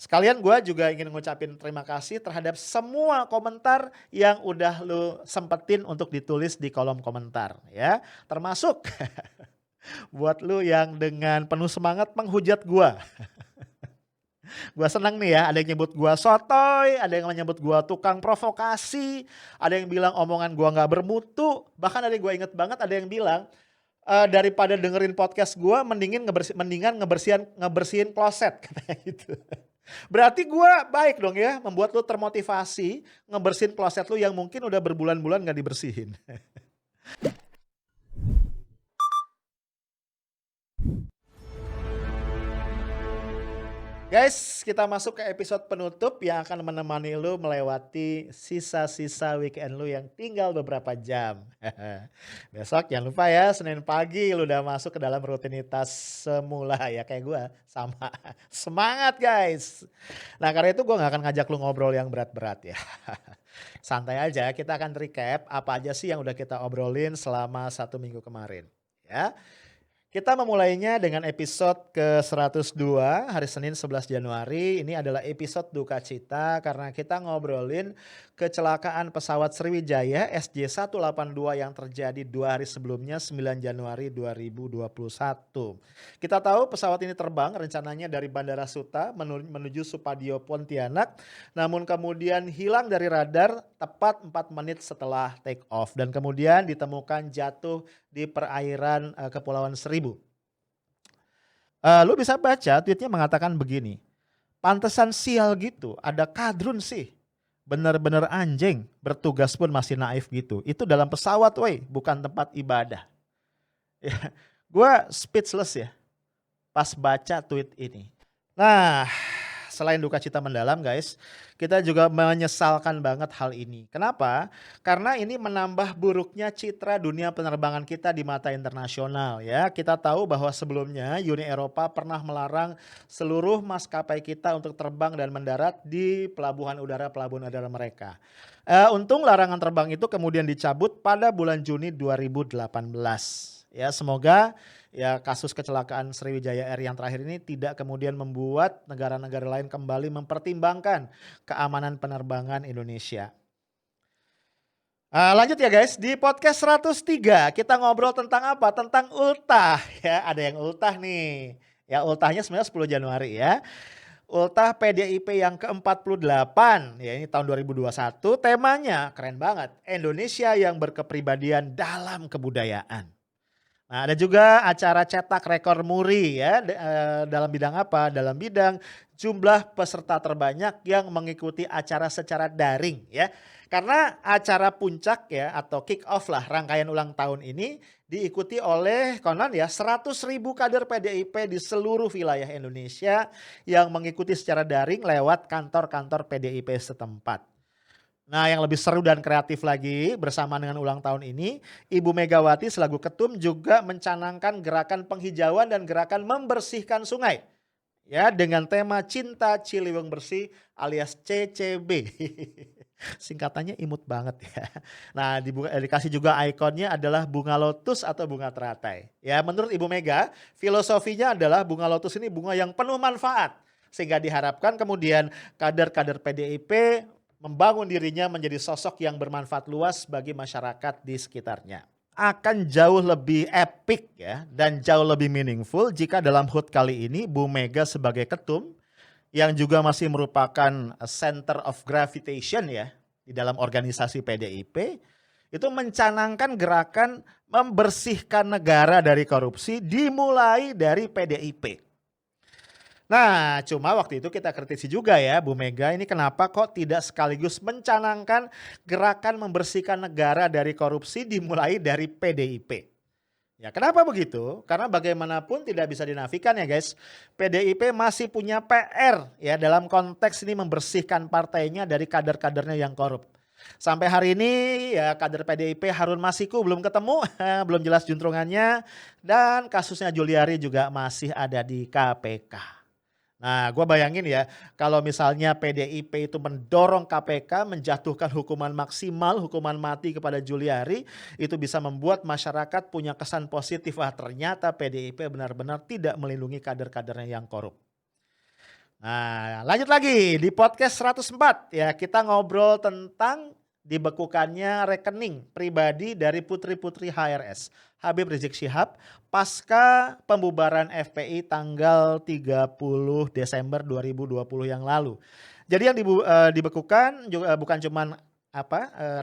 Sekalian gue juga ingin ngucapin terima kasih terhadap semua komentar yang udah lu sempetin untuk ditulis di kolom komentar ya. Termasuk buat lu yang dengan penuh semangat menghujat gua. Gua senang nih ya, ada yang nyebut gua sotoy, ada yang menyebut gua tukang provokasi, ada yang bilang omongan gua nggak bermutu, bahkan ada yang gua inget banget ada yang bilang, daripada dengerin podcast gua mendingan ngebersihin kloset katanya gitu. Berarti gua baik dong ya, membuat lu termotivasi ngebersihin kloset lu yang mungkin udah berbulan-bulan nggak dibersihin. Guys, kita masuk ke episode penutup yang akan menemani lu melewati sisa-sisa weekend lu yang tinggal beberapa jam. Besok jangan lupa ya, Senin pagi lu udah masuk ke dalam rutinitas semula ya kayak gua, sama. Semangat guys! Nah karena itu gua nggak akan ngajak lu ngobrol yang berat-berat ya. Santai aja, kita akan recap apa aja sih yang udah kita obrolin selama 1 minggu kemarin. Ya. Kita memulainya dengan episode ke-102 hari Senin 11 Januari. Ini adalah episode duka cita karena kita ngobrolin kecelakaan pesawat Sriwijaya SJ182 yang terjadi 2 hari sebelumnya 9 Januari 2021. Kita tahu pesawat ini terbang rencananya dari Bandara Suta menuju Supadio Pontianak, namun kemudian hilang dari radar tepat 4 menit setelah take off dan kemudian ditemukan jatuh di perairan Kepulauan Seribu. Lu bisa baca tweetnya mengatakan begini, pantesan sial gitu, ada kadrun sih. Bener-bener anjing, bertugas pun masih naif gitu. Itu dalam pesawat woi, bukan tempat ibadah. Ya, gue speechless ya pas baca tweet ini. Nah, selain duka cita mendalam guys, kita juga menyesalkan banget hal ini. Kenapa? Karena ini menambah buruknya citra dunia penerbangan kita di mata internasional ya. Kita tahu bahwa sebelumnya Uni Eropa pernah melarang seluruh maskapai kita untuk terbang dan mendarat di pelabuhan udara mereka. Untung larangan terbang itu kemudian dicabut pada bulan Juni 2018. Ya, semoga ya kasus kecelakaan Sriwijaya Air yang terakhir ini tidak kemudian membuat negara-negara lain kembali mempertimbangkan keamanan penerbangan Indonesia. Lanjut ya guys, di podcast 103 kita ngobrol tentang apa? Tentang ultah ya, ada yang ultah nih. Ya ultahnya sebenarnya 10 Januari ya. Ultah PDIP yang ke-48 ya ini tahun 2021, temanya keren banget. Indonesia yang berkepribadian dalam kebudayaan. Nah, ada juga acara cetak rekor muri ya, dalam bidang apa? Dalam bidang jumlah peserta terbanyak yang mengikuti acara secara daring ya. Karena acara puncak ya atau kick off lah rangkaian ulang tahun ini diikuti oleh konon ya 100.000 kader PDIP di seluruh wilayah Indonesia yang mengikuti secara daring lewat kantor-kantor PDIP setempat. Nah, yang lebih seru dan kreatif lagi bersamaan dengan ulang tahun ini, Ibu Megawati selaku ketum juga mencanangkan gerakan penghijauan dan gerakan membersihkan sungai. Ya, dengan tema Cinta Ciliwung Bersih alias CCB. Singkatannya imut banget ya. Nah, dikasih juga ikonnya adalah bunga lotus atau bunga teratai. Ya, menurut Ibu Mega, filosofinya adalah bunga lotus ini bunga yang penuh manfaat. Sehingga diharapkan kemudian kader-kader PDIP membangun dirinya menjadi sosok yang bermanfaat luas bagi masyarakat di sekitarnya. Akan jauh lebih epic ya dan jauh lebih meaningful jika dalam HUT kali ini Bu Mega sebagai ketum yang juga masih merupakan center of gravitation ya di dalam organisasi PDIP itu mencanangkan gerakan membersihkan negara dari korupsi dimulai dari PDIP. Nah, cuma waktu itu kita kritisi juga ya Bu Mega ini kenapa kok tidak sekaligus mencanangkan gerakan membersihkan negara dari korupsi dimulai dari PDIP. Ya kenapa begitu? Karena bagaimanapun tidak bisa dinafikan ya guys, PDIP masih punya PR ya dalam konteks ini membersihkan partainya dari kader-kadernya yang korup. Sampai hari ini ya kader PDIP Harun Masiku belum ketemu, belum jelas juntrungannya dan kasusnya Juliari juga masih ada di KPK. Nah, gue bayangin ya, kalau misalnya PDIP itu mendorong KPK menjatuhkan hukuman maksimal, hukuman mati kepada Juliari, itu bisa membuat masyarakat punya kesan positif. Wah, ternyata PDIP benar-benar tidak melindungi kader-kadernya yang korup. Nah, lanjut lagi di podcast 104 ya, kita ngobrol tentang dibekukannya rekening pribadi dari putri-putri HRS, Habib Rizik Syihab, pasca pembubaran FPI tanggal 30 Desember 2020 yang lalu. Jadi yang dibekukan juga bukan cuman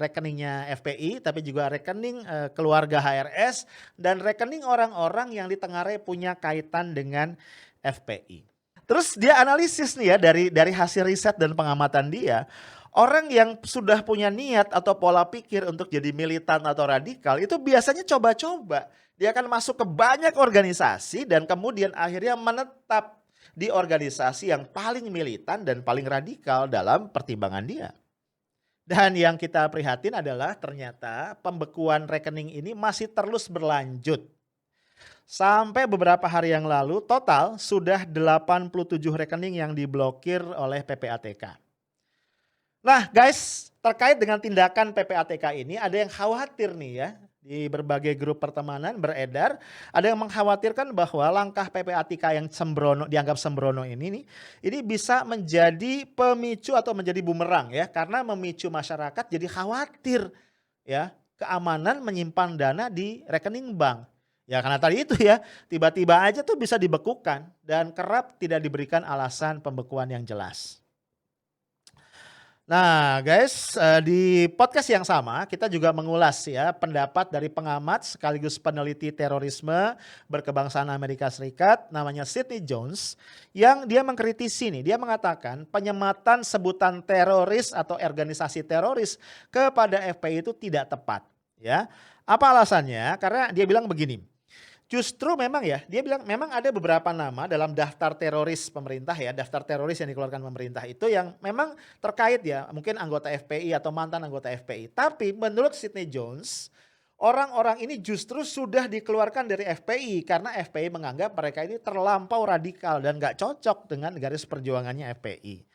rekeningnya FPI, tapi juga rekening keluarga HRS dan rekening orang-orang yang ditengarai punya kaitan dengan FPI. Terus dia analisis nih ya dari hasil riset dan pengamatan dia, orang yang sudah punya niat atau pola pikir untuk jadi militan atau radikal itu biasanya coba-coba. Dia akan masuk ke banyak organisasi dan kemudian akhirnya menetap di organisasi yang paling militan dan paling radikal dalam pertimbangan dia. Dan yang kita prihatin adalah ternyata pembekuan rekening ini masih terus berlanjut. Sampai beberapa hari yang lalu total sudah 87 rekening yang diblokir oleh PPATK. Nah guys, terkait dengan tindakan PPATK ini ada yang khawatir nih ya. Di berbagai grup pertemanan beredar, ada yang mengkhawatirkan bahwa langkah PPATK yang dianggap sembrono ini bisa menjadi pemicu atau menjadi bumerang ya, karena memicu masyarakat jadi khawatir ya, keamanan menyimpan dana di rekening bank. Ya karena tadi itu ya, tiba-tiba aja tuh bisa dibekukan dan kerap tidak diberikan alasan pembekuan yang jelas. Nah guys, di podcast yang sama kita juga mengulas ya pendapat dari pengamat sekaligus peneliti terorisme berkebangsaan Amerika Serikat namanya Sidney Jones yang dia mengkritisi nih, dia mengatakan penyematan sebutan teroris atau organisasi teroris kepada FPI itu tidak tepat ya. Apa alasannya? Karena dia bilang begini. Justru memang ya, dia bilang memang ada beberapa nama dalam daftar teroris pemerintah ya, daftar teroris yang dikeluarkan pemerintah itu yang memang terkait ya, mungkin anggota FPI atau mantan anggota FPI. Tapi menurut Sidney Jones, orang-orang ini justru sudah dikeluarkan dari FPI karena FPI menganggap mereka ini terlampau radikal dan gak cocok dengan garis perjuangannya FPI.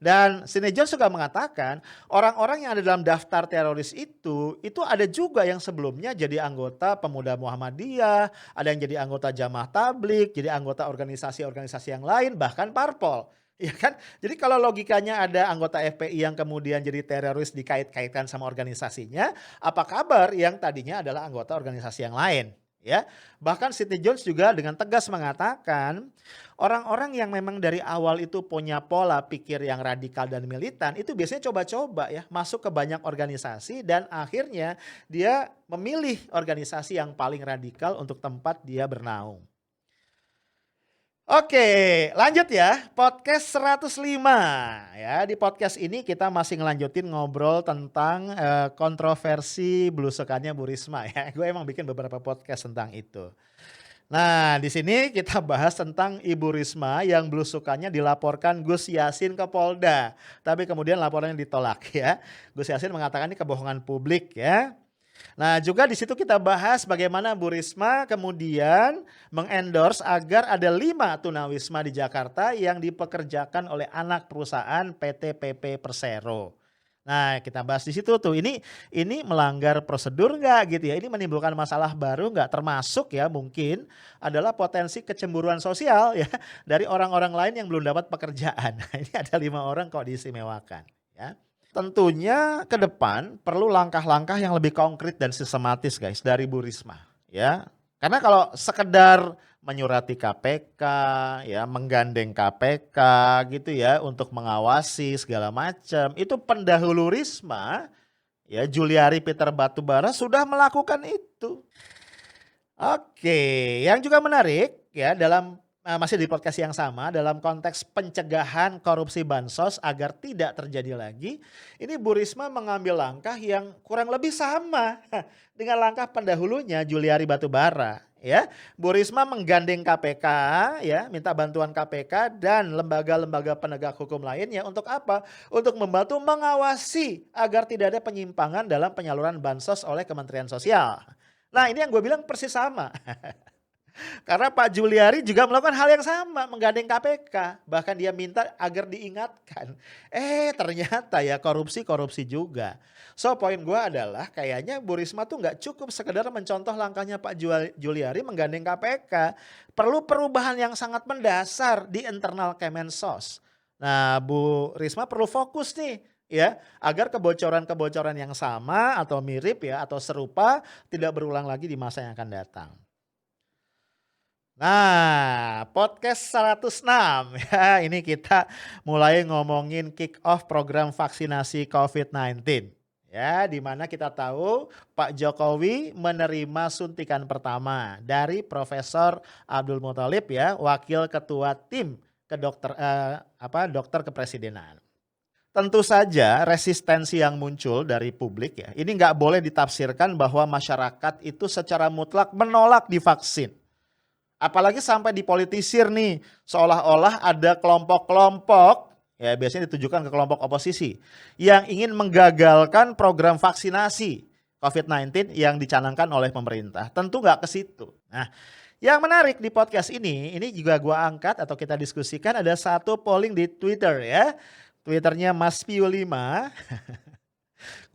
Dan Sidney Jones juga mengatakan orang-orang yang ada dalam daftar teroris itu ada juga yang sebelumnya jadi anggota Pemuda Muhammadiyah, ada yang jadi anggota Jamaah Tabligh, jadi anggota organisasi-organisasi yang lain, bahkan parpol. Ya kan? Jadi kalau logikanya ada anggota FPI yang kemudian jadi teroris dikait-kaitkan sama organisasinya, apa kabar yang tadinya adalah anggota organisasi yang lain? Ya, bahkan Sidney Jones juga dengan tegas mengatakan orang-orang yang memang dari awal itu punya pola pikir yang radikal dan militan itu biasanya coba-coba ya masuk ke banyak organisasi dan akhirnya dia memilih organisasi yang paling radikal untuk tempat dia bernaung. Oke, lanjut ya, podcast 105 ya. Di podcast ini kita masih ngelanjutin ngobrol tentang kontroversi belusukannya Bu Risma ya. Gue emang bikin beberapa podcast tentang itu. Nah, di sini kita bahas tentang Ibu Risma yang belusukannya dilaporkan Gus Yassin ke Polda, tapi kemudian laporannya ditolak ya. Gus Yassin mengatakan ini kebohongan publik ya. Nah juga di situ kita bahas bagaimana Bu Risma kemudian mengendorse agar ada 5 tunawisma di Jakarta yang dipekerjakan oleh anak perusahaan PT PP Persero. Nah kita bahas di situ tuh ini melanggar prosedur nggak gitu ya, ini menimbulkan masalah baru nggak, termasuk ya mungkin adalah potensi kecemburuan sosial ya dari orang-orang lain yang belum dapat pekerjaan. Nah, ini ada 5 orang kok diistimewakan ya. Tentunya ke depan perlu langkah-langkah yang lebih konkret dan sistematis guys dari Bu Risma ya. Karena kalau sekedar menyurati KPK ya, menggandeng KPK gitu ya untuk mengawasi segala macam, itu pendahulu Risma ya Juliari Peter Batubara sudah melakukan itu. Oke, yang juga menarik ya dalam masih di podcast yang sama dalam konteks pencegahan korupsi bansos agar tidak terjadi lagi. Ini Bu Risma mengambil langkah yang kurang lebih sama dengan langkah pendahulunya Juliari Batubara. Ya, Bu Risma menggandeng KPK, ya, minta bantuan KPK dan lembaga-lembaga penegak hukum lainnya untuk apa? Untuk membantu mengawasi agar tidak ada penyimpangan dalam penyaluran bansos oleh Kementerian Sosial. Nah, ini yang gue bilang persis sama. Karena Pak Juliari juga melakukan hal yang sama, menggandeng KPK. Bahkan dia minta agar diingatkan. Ternyata ya korupsi juga. So poin gue adalah kayaknya Bu Risma tuh gak cukup sekedar mencontoh langkahnya Pak Juliari menggandeng KPK. Perlu perubahan yang sangat mendasar di internal Kemensos. Nah, Bu Risma perlu fokus nih ya, agar kebocoran-kebocoran yang sama atau mirip ya atau serupa tidak berulang lagi di masa yang akan datang. Nah, podcast 106 ya, ini kita mulai ngomongin kick off program vaksinasi COVID-19. Ya, di mana kita tahu Pak Jokowi menerima suntikan pertama dari Profesor Abdul Muthalib ya, Wakil Ketua Tim dokter kepresidenan. Tentu saja resistensi yang muncul dari publik ya, ini nggak boleh ditafsirkan bahwa masyarakat itu secara mutlak menolak divaksin. Apalagi sampai dipolitisir nih, seolah-olah ada kelompok-kelompok, ya biasanya ditujukan ke kelompok oposisi, yang ingin menggagalkan program vaksinasi COVID-19 yang dicanangkan oleh pemerintah. Tentu nggak ke situ. Nah, yang menarik di podcast ini juga gua angkat atau kita diskusikan ada satu polling di Twitter ya. Twitternya Mas Pio 5.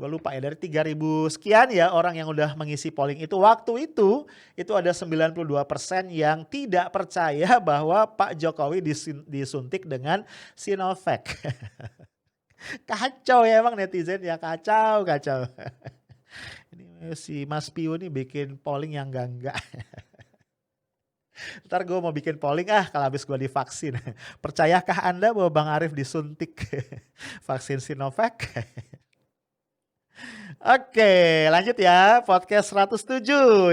Gue lupa ya, dari 3.000 sekian ya orang yang udah mengisi polling itu. Waktu itu ada 92% yang tidak percaya bahwa Pak Jokowi disuntik dengan Sinovac. Kacau ya emang netizen ya, kacau. Ini si Mas Pio nih bikin polling yang enggak. Ntar gue mau bikin polling kalau habis gue divaksin. Percayakah Anda bahwa Bang Arif disuntik vaksin Sinovac? Oke, lanjut ya, podcast 107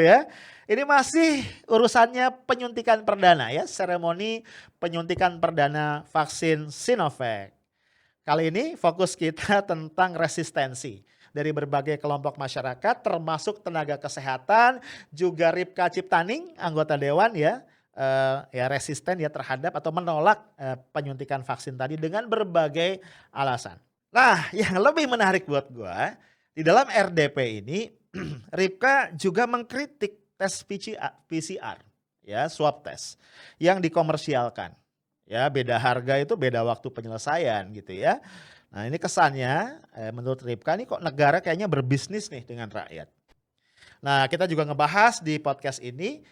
ya. Ini masih urusannya penyuntikan perdana ya, seremoni penyuntikan perdana vaksin Sinovac. Kali ini fokus kita tentang resistensi dari berbagai kelompok masyarakat termasuk tenaga kesehatan, juga Ripka Ciptaning, anggota dewan ya resisten ya terhadap atau menolak penyuntikan vaksin tadi dengan berbagai alasan. Nah, yang lebih menarik buat gua, di dalam RDP ini Ripka juga mengkritik tes PCR ya, swab test yang dikomersialkan. Ya, beda harga itu beda waktu penyelesaian gitu ya. Nah, ini kesannya menurut Ripka nih kok negara kayaknya berbisnis nih dengan rakyat. Nah, kita juga ngebahas di podcast ini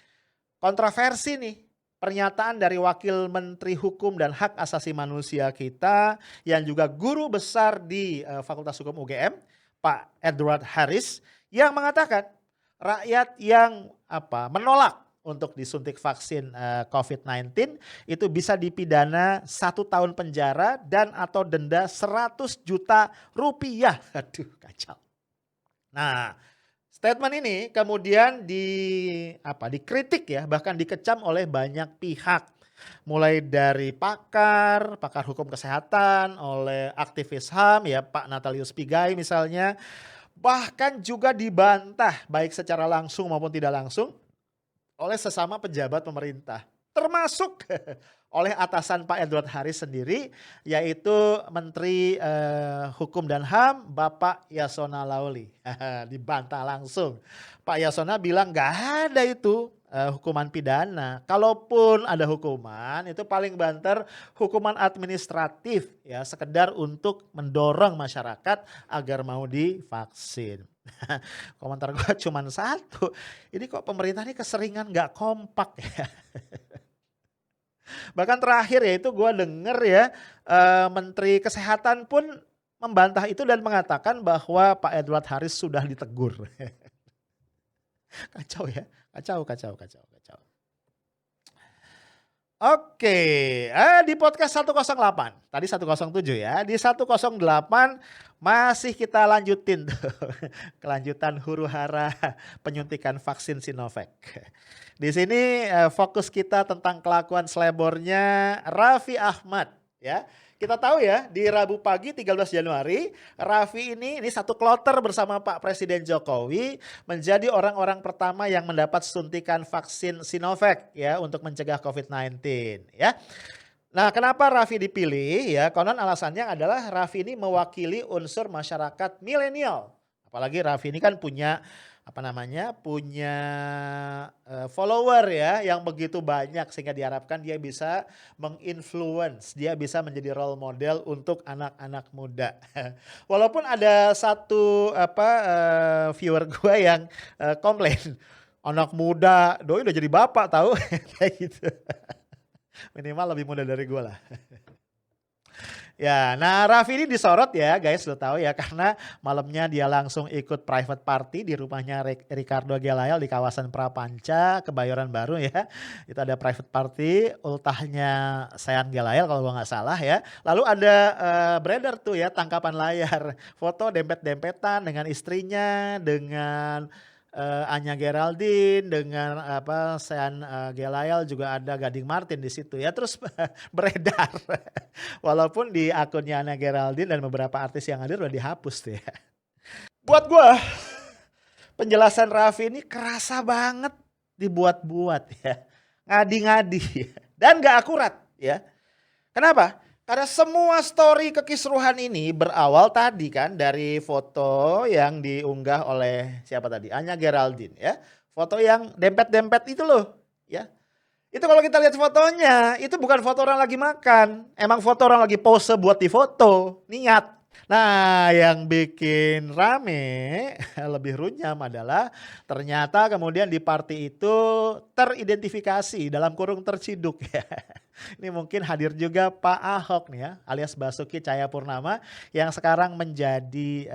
kontroversi nih, pernyataan dari Wakil Menteri Hukum dan Hak Asasi Manusia kita yang juga guru besar di Fakultas Hukum UGM, Pak Edward Harris, yang mengatakan rakyat yang menolak untuk disuntik vaksin COVID-19 itu bisa dipidana 1 tahun penjara dan atau denda 100 juta rupiah. Aduh, kacau. Nah, statement ini kemudian dikritik ya, bahkan dikecam oleh banyak pihak. Mulai dari pakar hukum kesehatan, oleh aktivis HAM ya Pak Natalius Pigai misalnya. Bahkan juga dibantah baik secara langsung maupun tidak langsung oleh sesama pejabat pemerintah. Termasuk oleh atasan Pak Edward Harris sendiri, yaitu Menteri Hukum dan HAM Bapak Yasona Lawli. Dibantah langsung. Pak Yasona bilang nggak ada itu hukuman pidana. Kalaupun ada hukuman itu paling banter hukuman administratif ya, sekedar untuk mendorong masyarakat agar mau divaksin. Komentar gue cuma satu, ini kok pemerintah ini keseringan nggak kompak ya. Bahkan terakhir ya itu gue denger ya Menteri Kesehatan pun membantah itu dan mengatakan bahwa Pak Edward Harris sudah ditegur. Kacau ya, kacau. Oke, di podcast 108, tadi 107 ya, di 108 masih kita lanjutin tuh, kelanjutan huru hara penyuntikan vaksin Sinovac. Di sini fokus kita tentang kelakuan selebornya Raffi Ahmad ya. Kita tahu ya di Rabu pagi 13 Januari Raffi ini satu kloter bersama Pak Presiden Jokowi menjadi orang-orang pertama yang mendapat suntikan vaksin Sinovac ya untuk mencegah COVID-19 ya. Nah, kenapa Raffi dipilih ya? Konon alasannya adalah Raffi ini mewakili unsur masyarakat milenial. Apalagi Raffi ini kan punya follower ya yang begitu banyak sehingga diharapkan dia bisa menginfluence, dia bisa menjadi role model untuk anak-anak muda. Walaupun ada satu viewer gue yang komplain, anak muda doi udah jadi bapak tahu kayak gitu. Minimal lebih muda dari gue lah. Ya, nah Raffi ini disorot ya guys, lo tahu ya karena malamnya dia langsung ikut private party di rumahnya Ricardo Gelael di kawasan Prapanca, Kebayoran Baru ya. Itu ada private party, ultahnya Sean Gelael kalau gua nggak salah ya. Lalu ada beredar tuh ya tangkapan layar, foto dempet-dempetan dengan istrinya, dengan Anya Geraldine, dengan apa Sean Gelael, juga ada Gading Martin di situ ya. Terus beredar. Walaupun di akunnya Anya Geraldine dan beberapa artis yang hadir udah dihapus tuh ya. Buat gua penjelasan Raffi ini kerasa banget dibuat-buat ya. Ngadi-ngadi ya. Dan gak akurat ya. Kenapa? Karena semua story kekisruhan ini berawal tadi kan dari foto yang diunggah oleh siapa tadi? Anya Geraldine ya. Foto yang dempet-dempet itu loh ya. Itu kalau kita lihat fotonya, itu bukan foto orang lagi makan. Emang foto orang lagi pose buat difoto, niat. Nah, yang bikin rame, lebih runyam adalah ternyata kemudian di party itu teridentifikasi dalam kurung terciduk ya. Ini mungkin hadir juga Pak Ahok nih ya, alias Basuki Cahayapurnama yang sekarang menjadi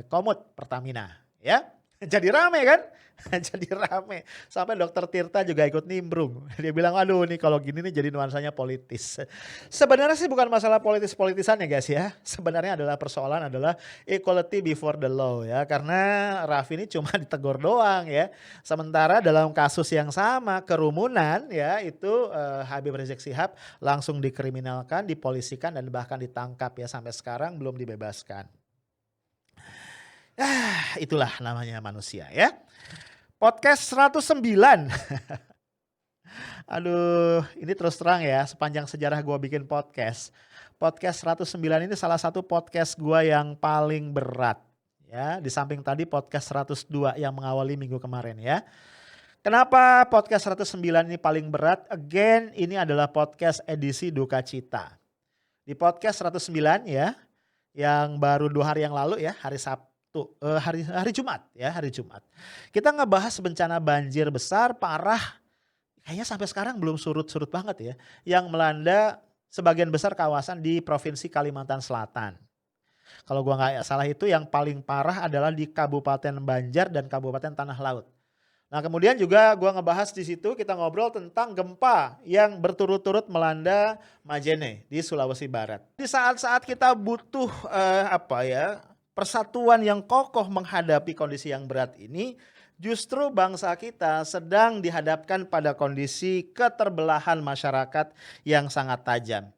komut Pertamina ya. Jadi rame kan? Jadi rame. Sampai Dokter Tirta juga ikut nimbrung. Dia bilang, aduh nih kalau gini nih jadi nuansanya politis. Sebenarnya sih bukan masalah politis-politisan ya guys ya. Sebenarnya adalah persoalan adalah equality before the law ya. Karena Raffi ini cuma ditegur doang ya. Sementara dalam kasus yang sama kerumunan ya itu Habib Rizik Syihab langsung dikriminalkan, dipolisikan dan bahkan ditangkap ya. Sampai sekarang belum dibebaskan. Itulah namanya manusia ya. Podcast 109. Aduh, ini terus terang ya, sepanjang sejarah gue bikin podcast. Podcast 109 ini salah satu podcast gue yang paling berat. Ya, di samping tadi podcast 102 yang mengawali minggu kemarin ya. Kenapa podcast 109 ini paling berat? Again, ini adalah podcast edisi Duka Cita. Di podcast 109 ya, yang baru 2 hari yang lalu ya, hari Sabtu. Hari Jumat ya, hari Jumat. Kita ngebahas bencana banjir besar parah, kayaknya sampai sekarang belum surut-surut banget ya, yang melanda sebagian besar kawasan di Provinsi Kalimantan Selatan. Kalau gua nggak salah itu yang paling parah adalah di Kabupaten Banjar dan Kabupaten Tanah Laut. Nah kemudian juga gua ngebahas di situ, kita ngobrol tentang gempa yang berturut-turut melanda Majene di Sulawesi Barat. Di saat-saat kita butuh persatuan yang kokoh menghadapi kondisi yang berat ini, justru bangsa kita sedang dihadapkan pada kondisi keterbelahan masyarakat yang sangat tajam.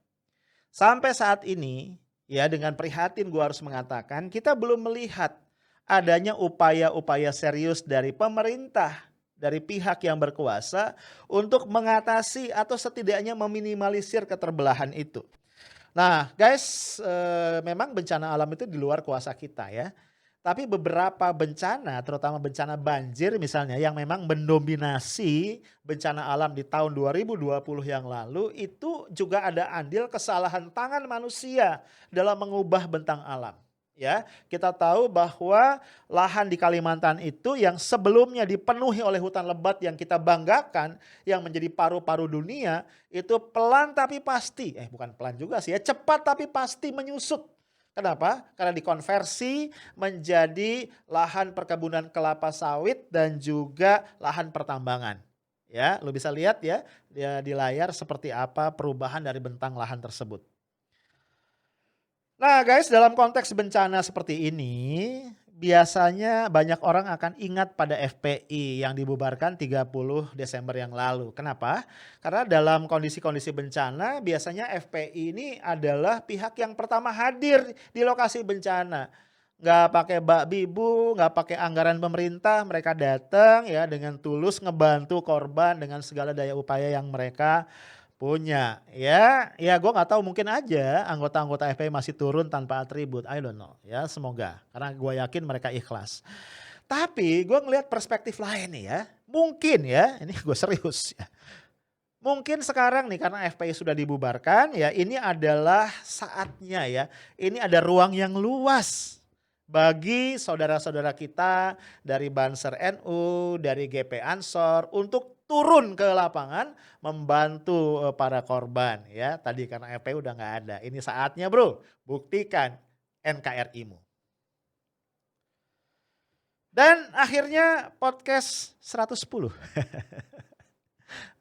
Sampai saat ini, ya dengan prihatin gue harus mengatakan, kita belum melihat adanya upaya-upaya serius dari pemerintah, dari pihak yang berkuasa untuk mengatasi atau setidaknya meminimalisir keterbelahan itu. Nah guys, memang bencana alam itu di luar kuasa kita ya. Tapi beberapa bencana, terutama bencana banjir misalnya yang memang mendominasi bencana alam di tahun 2020 yang lalu, itu juga ada andil kesalahan tangan manusia dalam mengubah bentang alam. Ya, kita tahu bahwa lahan di Kalimantan itu yang sebelumnya dipenuhi oleh hutan lebat yang kita banggakan, yang menjadi paru-paru dunia, itu pelan tapi pasti, bukan pelan juga sih ya, cepat tapi pasti menyusut. Kenapa? Karena dikonversi menjadi lahan perkebunan kelapa sawit dan juga lahan pertambangan. Ya, lo bisa lihat ya di layar seperti apa perubahan dari bentang lahan tersebut. Nah guys, dalam konteks bencana seperti ini, biasanya banyak orang akan ingat pada FPI yang dibubarkan 30 Desember yang lalu. Kenapa? Karena dalam kondisi-kondisi bencana biasanya FPI ini adalah pihak yang pertama hadir di lokasi bencana. Nggak pakai bak bibu, nggak pakai anggaran pemerintah, mereka datang ya dengan tulus ngebantu korban dengan segala daya upaya yang mereka punya ya. Ya gue nggak tahu, mungkin aja anggota-anggota FPI masih turun tanpa atribut, I don't know ya, semoga, karena gue yakin mereka ikhlas. Tapi gue ngelihat perspektif lain nih ya, mungkin ya, ini gue serius ya, mungkin sekarang nih karena FPI sudah dibubarkan ya, ini adalah saatnya ya, ini ada ruang yang luas bagi saudara-saudara kita dari Banser NU, dari GP Ansor untuk turun ke lapangan membantu para korban ya. Tadi karena FPI udah nggak ada. Ini saatnya bro, buktikan NKRI-mu. Dan akhirnya podcast 110.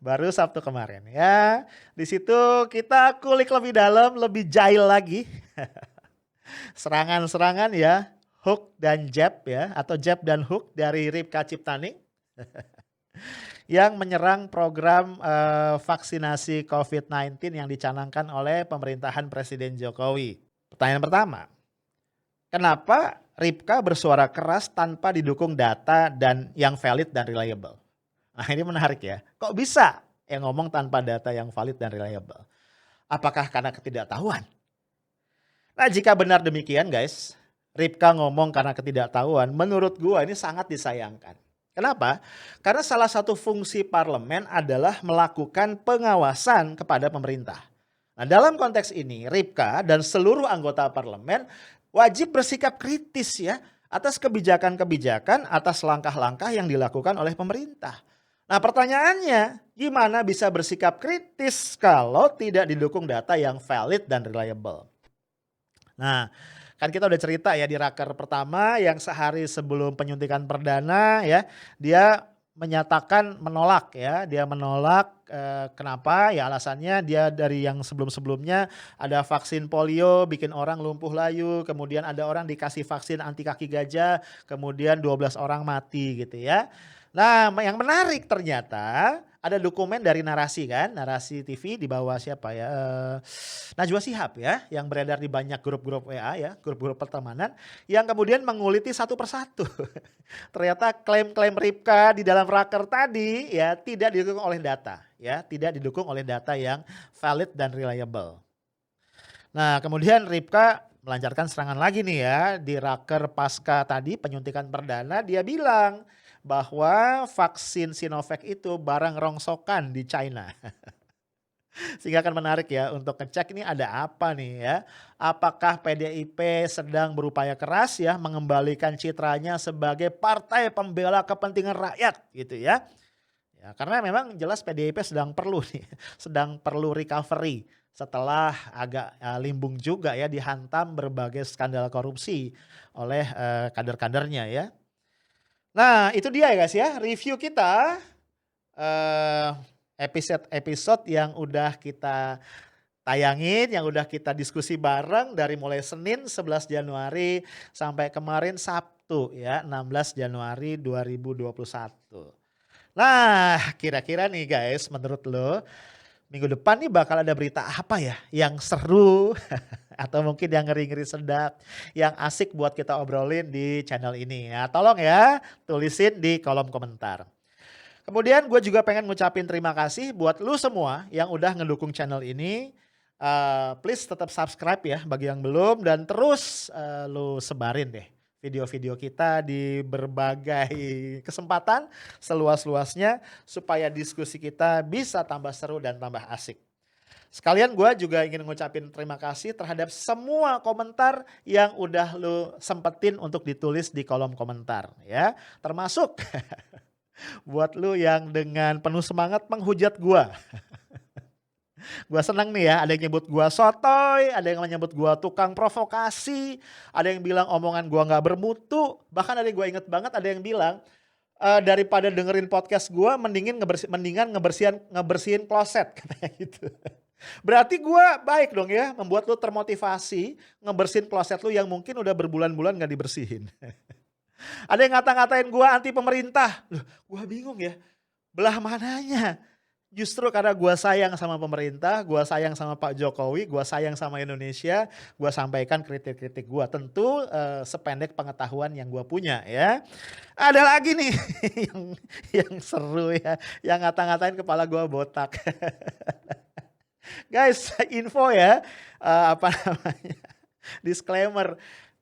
Baru Sabtu kemarin ya. Di situ kita kulik lebih dalam, lebih jahil lagi. Serangan-serangan ya, hook dan jab ya, atau jab dan hook dari Ripka Ciptaning. Yang menyerang program vaksinasi COVID-19 yang dicanangkan oleh pemerintahan Presiden Jokowi. Pertanyaan pertama, kenapa Ripka bersuara keras tanpa didukung data dan yang valid dan reliable? Nah ini menarik ya, kok bisa yang ngomong tanpa data yang valid dan reliable? Apakah karena ketidaktahuan? Nah jika benar demikian guys, Ripka ngomong karena ketidaktahuan, menurut gua ini sangat disayangkan. Kenapa? Karena salah satu fungsi parlemen adalah melakukan pengawasan kepada pemerintah. Nah dalam konteks ini Ripka dan seluruh anggota parlemen wajib bersikap kritis ya atas kebijakan-kebijakan, atas langkah-langkah yang dilakukan oleh pemerintah. Nah pertanyaannya, gimana bisa bersikap kritis kalau tidak didukung data yang valid dan reliable? Nah kan kita udah cerita ya di raker pertama yang sehari sebelum penyuntikan perdana ya, dia menyatakan menolak ya, dia menolak kenapa ya alasannya dia dari yang sebelum-sebelumnya ada vaksin polio bikin orang lumpuh layu, kemudian ada orang dikasih vaksin anti kaki gajah, kemudian 12 orang mati gitu ya. Nah yang menarik ternyata ada dokumen dari Narasi kan, Narasi TV di bawah siapa ya, Najwa Shihab ya, yang beredar di banyak grup-grup WA ya, grup-grup pertemanan, yang kemudian menguliti satu persatu. Ternyata klaim-klaim Ripka di dalam raker tadi ya tidak didukung oleh data ya, tidak didukung oleh data yang valid dan reliable. Nah kemudian Ripka melancarkan serangan lagi nih ya di raker pasca tadi penyuntikan perdana, dia bilang bahwa vaksin Sinovac itu barang rongsokan di China. Sehingga akan menarik ya untuk ngecek ini ada apa nih ya. Apakah PDIP sedang berupaya keras ya mengembalikan citranya sebagai partai pembela kepentingan rakyat gitu ya. Ya karena memang jelas PDIP sedang perlu nih, sedang perlu recovery setelah agak limbung juga ya dihantam berbagai skandal korupsi oleh kader-kadernya ya. Nah itu dia ya guys ya review kita episode-episode yang udah kita tayangin, yang udah kita diskusi bareng dari mulai Senin 11 Januari sampai kemarin Sabtu ya 16 Januari 2021. Nah kira-kira nih guys menurut lo minggu depan nih bakal ada berita apa ya yang seru atau mungkin yang ngeri-ngeri sedap, yang asik buat kita obrolin di channel ini ya. Tolong ya tulisin di kolom komentar. Kemudian gue juga pengen ngucapin terima kasih buat lu semua yang udah ngedukung channel ini. Please tetap subscribe ya bagi yang belum dan terus lu sebarin deh video-video kita di berbagai kesempatan seluas-luasnya supaya diskusi kita bisa tambah seru dan tambah asik. Sekalian gue juga ingin ngucapin terima kasih terhadap semua komentar yang udah lu sempetin untuk ditulis di kolom komentar ya. Termasuk buat lu yang dengan penuh semangat menghujat gue. Gue seneng nih ya, ada yang nyebut gue sotoy, ada yang menyebut gue tukang provokasi, ada yang bilang omongan gue gak bermutu. Bahkan ada yang gue inget banget ada yang bilang, daripada dengerin podcast gue mendingan ngebersihin kloset katanya gitu. Berarti gue baik dong ya, membuat lu termotivasi ngebersihin kloset lu yang mungkin udah berbulan-bulan gak dibersihin. Ada yang ngata-ngatain gue anti pemerintah. Loh, gue bingung ya, belah mananya? Justru karena gue sayang sama pemerintah, gue sayang sama Pak Jokowi, gue sayang sama Indonesia, gue sampaikan kritik-kritik gue. Tentu sependek pengetahuan yang gue punya ya. Ada lagi nih yang seru ya, yang ngata-ngatain kepala gue botak. Guys, info ya, apa namanya, disclaimer.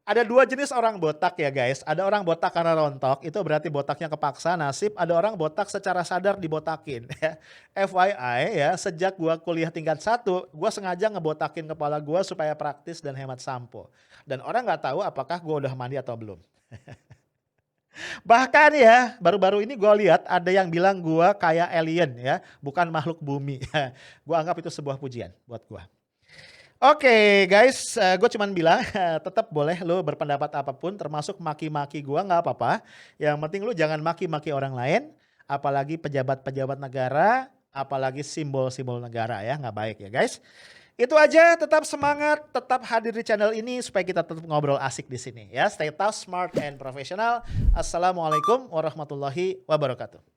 Ada dua jenis orang botak ya guys. Ada orang botak karena rontok, itu berarti botaknya kepaksa nasib. Ada orang botak secara sadar dibotakin. FYI ya, sejak gua kuliah tingkat 1, gua sengaja ngebotakin kepala gua supaya praktis dan hemat sampo. Dan orang nggak tahu apakah gua udah mandi atau belum. Bahkan ya, baru-baru ini gue lihat ada yang bilang gue kayak alien ya, bukan makhluk bumi. Gue anggap itu sebuah pujian buat gue. Oke guys, gue cuman bilang tetap boleh lo berpendapat apapun, termasuk maki-maki gue nggak apa-apa. Yang penting lo jangan maki-maki orang lain, apalagi pejabat-pejabat negara, apalagi simbol-simbol negara ya, nggak baik ya guys. Itu aja, tetap semangat, tetap hadir di channel ini supaya kita tetap ngobrol asik di sini ya. Stay tough, smart, and professional. Assalamualaikum warahmatullahi wabarakatuh.